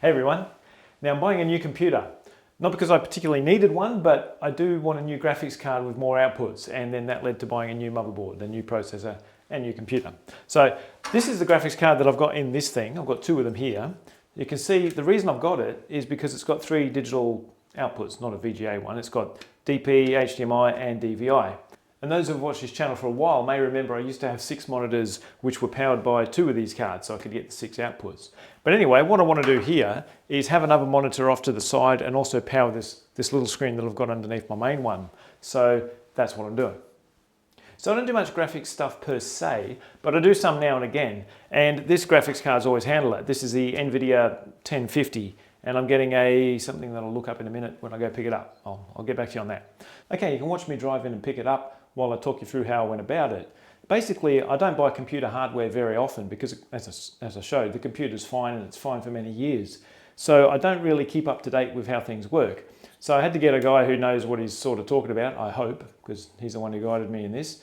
Hey everyone. Now I'm buying a new computer. Not because I particularly needed one, but I do want a new graphics card with more outputs, and then that led to buying a new motherboard, a new processor, and new computer. So this is the graphics card that I've got in this thing. I've got two of them here. You can see the reason I've got it is because it's got three digital outputs, not a VGA one. It's got DP, HDMI, and DVI. And those who have watched this channel for a while may remember I used to have 6 monitors which were powered by 2 of these cards, so I could get the 6 outputs. But anyway, what I want to do here is have another monitor off to the side and also power this little screen that I've got underneath my main one. So that's what I'm doing. So I don't do much graphics stuff per se, but I do some now and again. And this graphics card's always handled it. This is the NVIDIA 1050. And I'm getting something that I'll look up in a minute when I go pick it up. I'll get back to you on that. Okay, you can watch me drive in and pick it up while I talk you through how I went about it. Basically, I don't buy computer hardware very often because, as I showed, the computer's fine and it's fine for many years. So I don't really keep up to date with how things work. So I had to get a guy who knows what he's sort of talking about, I hope, because he's the one who guided me in this,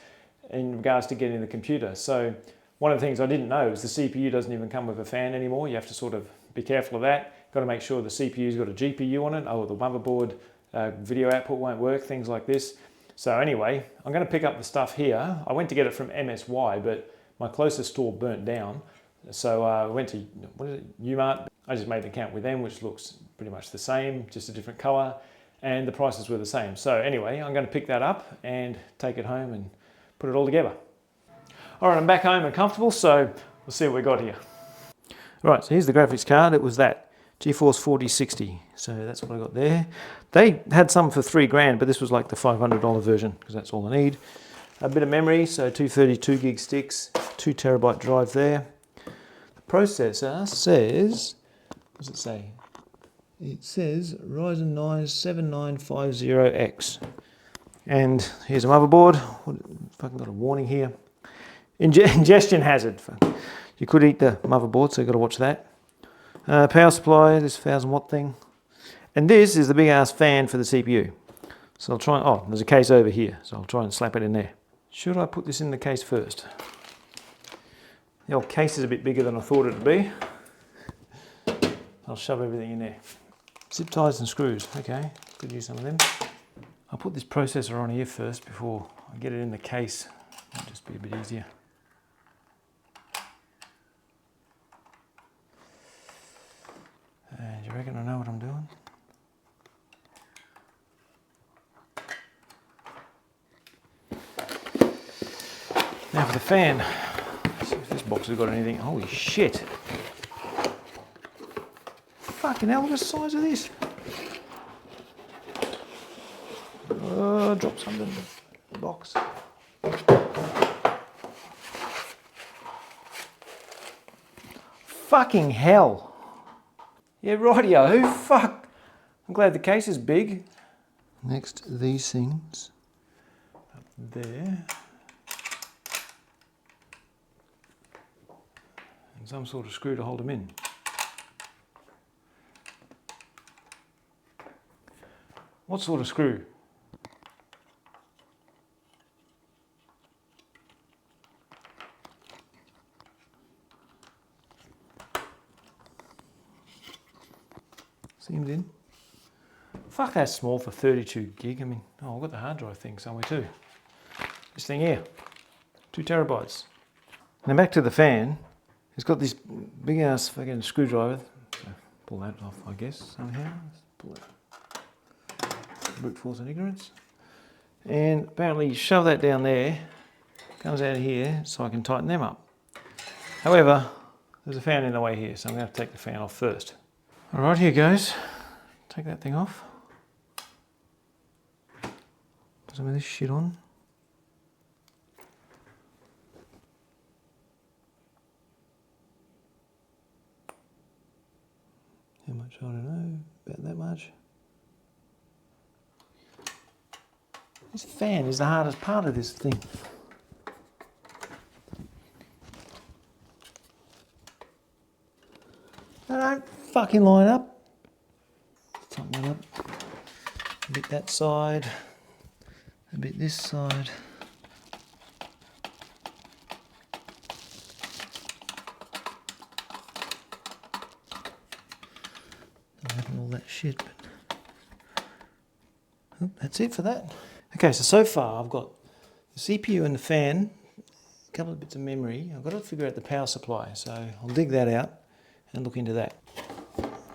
in regards to getting the computer. So one of the things I didn't know is the CPU doesn't even come with a fan anymore. You have to sort of be careful of that. Got to make sure the CPU's got a GPU on it, or the motherboard video output won't work, things like this. So anyway, I'm going to pick up the stuff here. I went to get it from MSY, but my closest store burnt down. So I went to, what is it, Umart. I just made an account with them, which looks pretty much the same, just a different color, and the prices were the same. So anyway, I'm going to pick that up and take it home and put it all together. All right, I'm back home and comfortable, so we'll see what we got here. All right, so here's the graphics card. It was that GeForce 4060, so that's what I got there. They had some for $3,000, but this was like the $500 version because that's all I need. A bit of memory, so 232 gig sticks, 2 terabyte drive there. The processor says, what does it say? It says Ryzen 9 7950X. And here's a motherboard. Fucking got a warning here. Ingestion hazard. You could eat the motherboard, so you've got to watch that. Power supply, this 1000 watt thing. And this is the big ass fan for the CPU. So I'll try, oh, there's a case over here, so I'll try and slap it in there. Should I put this in the case first? The old case is a bit bigger than I thought it would be. I'll shove everything in there. Zip ties and screws, okay, could use some of them. I'll put this processor on here first before I get it in the case. It'll just be a bit easier. Do you reckon I know what I'm doing? Now for the fan. Let's see if this box has got anything. Holy shit! Fucking hell, look at the size of this. Oh, drop something in the box. Fucking hell. Yeah, rightio, fuck. I'm glad the case is big. Next, these things up there. And some sort of screw to hold them in. What sort of screw? Seems in. Fuck, that's small for 32 gig. I mean, oh, I've got the hard drive thing somewhere too. This thing here, 2 terabytes. Now back to the fan. It's got this big ass fucking screwdriver. So pull that off, I guess, somehow. Let's pull it. Brute force and ignorance. And apparently you shove that down there, comes out of here, so I can tighten them up. However, there's a fan in the way here, so I'm going to have to take the fan off first. All right, here goes. Take that thing off. Put some of this shit on. How much? I don't know. About that much. This fan is the hardest part of this thing. They don't fucking line up. Tighten that up. A bit that side. A bit this side. having all that shit. But oh, that's it for that. Okay, so far I've got the CPU and the fan, a couple of bits of memory. I've got to figure out the power supply, so I'll dig that out and look into that.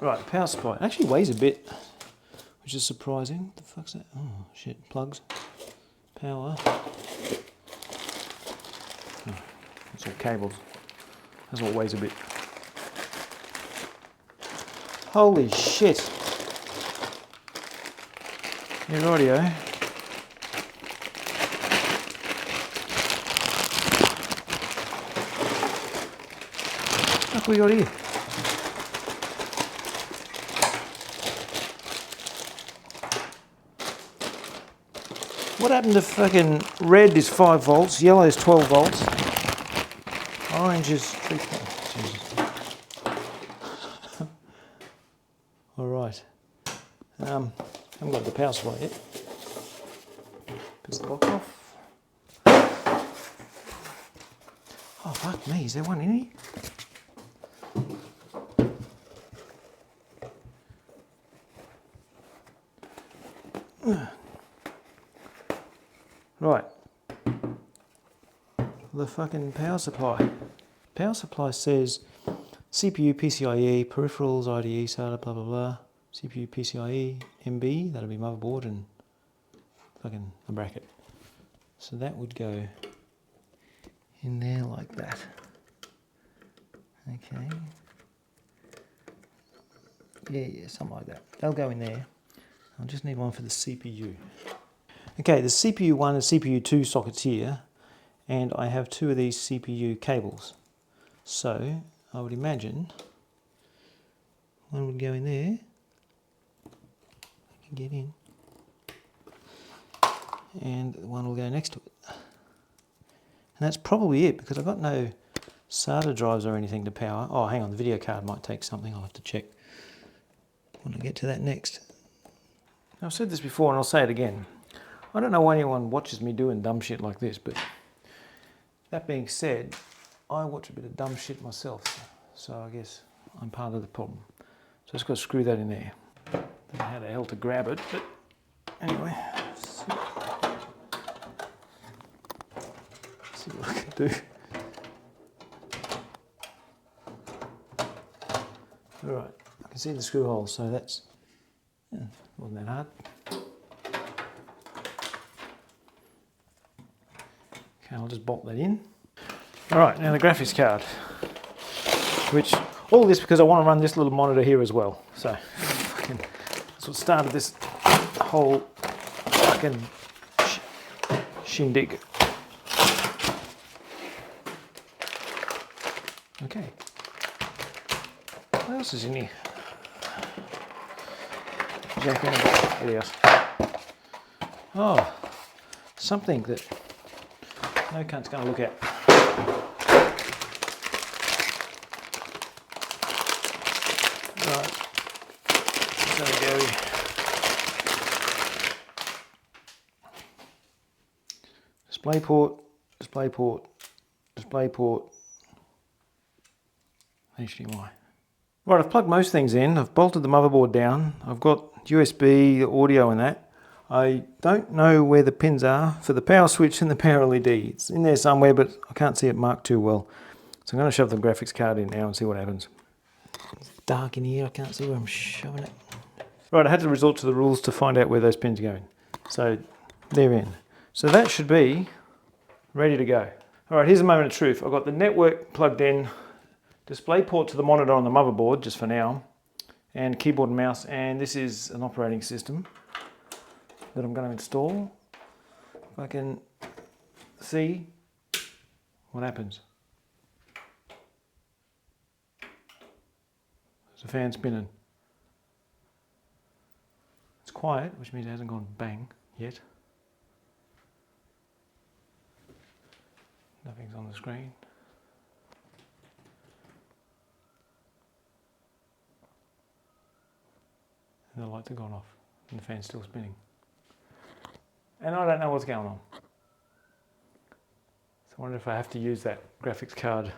Right, power supply. It actually weighs a bit, which is surprising. What the fuck's that? Oh shit, plugs, power. Oh, it's all cables. That's what weighs a bit. Holy shit. Your audio. What have we got here? What happened to fucking red is 5 volts, yellow is 12 volts, orange is 3. Jesus. All right. Haven't got the power supply yet. Piss the lock off. Oh fuck me, is there one in here? Right. The fucking power supply. Power supply says CPU, PCIe, peripherals, IDE, SATA, blah blah blah. CPU, PCIe, MB, that'll be motherboard and fucking a bracket. So that would go in there like that. Okay. Yeah, something like that. They'll go in there. I'll just need one for the CPU. Okay, the CPU 1 and CPU 2 sockets here, and I have 2 of these CPU cables. So I would imagine one would go in there. I can get in. And one will go next to it. And that's probably it, because I've got no SATA drives or anything to power. Oh, hang on, the video card might take something. I'll have to check when I get to that next. I've said this before and I'll say it again. I don't know why anyone watches me doing dumb shit like this, but that being said, I watch a bit of dumb shit myself, so I guess I'm part of the problem. So I just got to screw that in there. Don't know how the hell to grab it, but anyway, let's see what I can do. All right, I can see the screw hole, so that's, yeah, wasn't that hard. Okay, I'll just bolt that in. All right, now the graphics card, which, all this because I want to run this little monitor here as well. So, that's what started this whole fucking shindig. Okay. What else is in here? Jack in the box. What else? Oh, something that no cunt's going to look at. Right, so we go. Display port, display port, display port, HDMI. Right, I've plugged most things in. I've bolted the motherboard down. I've got USB, the audio and that. I don't know where the pins are for the power switch and the power LED. It's in there somewhere, but I can't see it marked too well. So I'm going to shove the graphics card in now and see what happens. It's dark in here, I can't see where I'm shoving it. Right, I had to resort to the rules to find out where those pins are going. So they're in. So that should be ready to go. All right, here's a moment of truth. I've got the network plugged in, display port to the monitor on the motherboard, just for now, and keyboard and mouse, and this is an operating system that I'm going to install. If I can see what happens. There's a fan spinning. It's quiet, which means it hasn't gone bang yet. Nothing's on the screen. And the lights have gone off and the fan's still spinning. And I don't know what's going on. So I wonder if I have to use that graphics card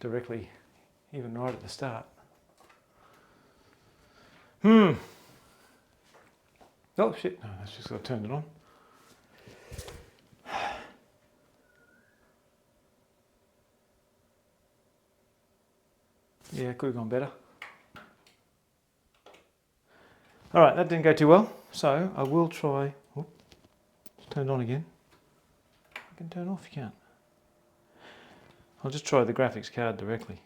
directly, even right at the start. Oh shit, no, that's just got to turn it on. Yeah, could have gone better. All right, that didn't go too well, so I will try. Oh, it's turned on again. I can turn off, you can't. I'll just try the graphics card directly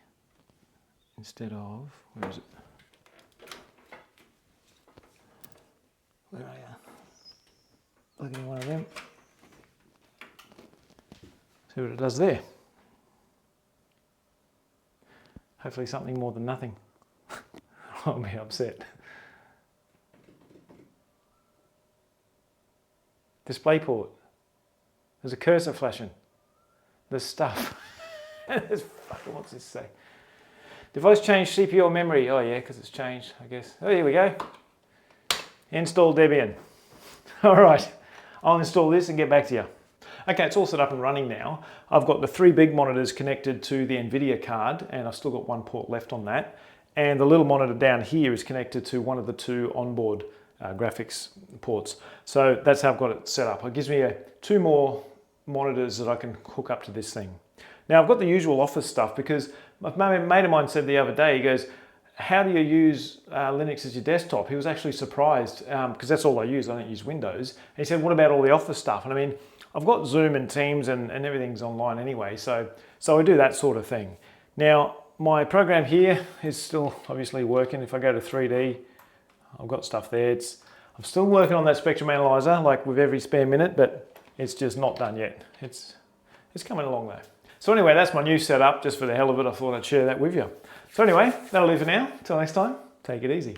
instead of, where is it? Where are you? Look at one of them. See what it does there. Hopefully something more than nothing. I'll be upset. DisplayPort. There's a cursor flashing. There's stuff. There's fucking, what's this say? Device change CPU or memory. Oh yeah, because it's changed, I guess. Oh, here we go. Install Debian. All right, I'll install this and get back to you. Okay, it's all set up and running now. I've got the 3 big monitors connected to the NVIDIA card, and I've still got 1 port left on that. And the little monitor down here is connected to one of the 2 onboard graphics ports. So that's how I've got it set up. It gives me 2 more monitors that I can hook up to this thing. Now I've got the usual office stuff because a mate of mine said the other day, he goes, how do you use Linux as your desktop? He was actually surprised because that's all I use. I don't use Windows. And he said, what about all the office stuff? And I mean, I've got Zoom and Teams and everything's online anyway. So I do that sort of thing. Now, my program here is still obviously working. If I go to 3D, I've got stuff there. I'm still working on that spectrum analyzer, like with every spare minute, but it's just not done yet. It's coming along though. So anyway, that's my new setup. Just for the hell of it, I thought I'd share that with you. So anyway, that'll do for now. Till next time, take it easy.